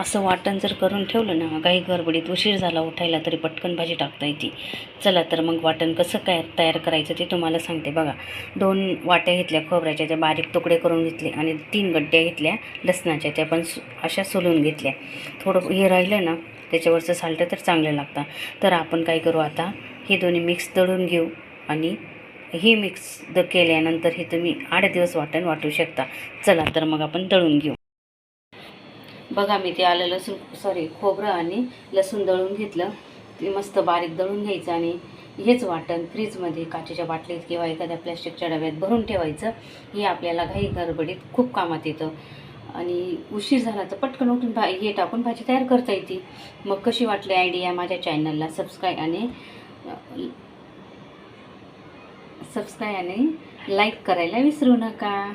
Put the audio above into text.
असं वाटण जर करून ठेवलं ना, काही गडबडीत उशीर झाला उठायला तरी पटकन भाजी टाकता येते. चला तर मग वाटण कसं काय तयार करायचं ते तुम्हाला सांगते बघा. 2 वाट्या घेतल्या खोबऱ्याच्या, त्या बारीक तुकडे करून घेतले आणि 3 गड्ड्या घेतल्या लसणाच्या, त्या पण अशा सोलून घेतल्या. थोडं हे राहिलं ना त्याच्यावरचं साल्ट तर चांगलं लागतं. तर आपण काय करू आता, हे दोन्ही मिक्स दळून घेऊ आणि हे मिक्स केल्यानंतर हे तुम्ही 8 दिवस वाटण वाटू शकता. चला तर मग आपण दळून घेऊ. बघा मी ते आलं लसूण खोबरं आणि लसूण दळून घेतलं. ते मस्त बारीक दळून घ्यायचं आणि हेच वाटण फ्रीजमध्ये काचेच्या बाटलीत किंवा एखाद्या प्लॅस्टिकच्या डब्यात भरून ठेवायचं. हे आपल्याला घाई गडबडीत खूप कामात येतं आणि उशीर झाला तर पटकन उठून हे टाकून भाजी तयार करता येते. मग कशी वाटली आयडिया? माझ्या चॅनलला सबस्क्राईब आणि लाईक करायला विसरू नका.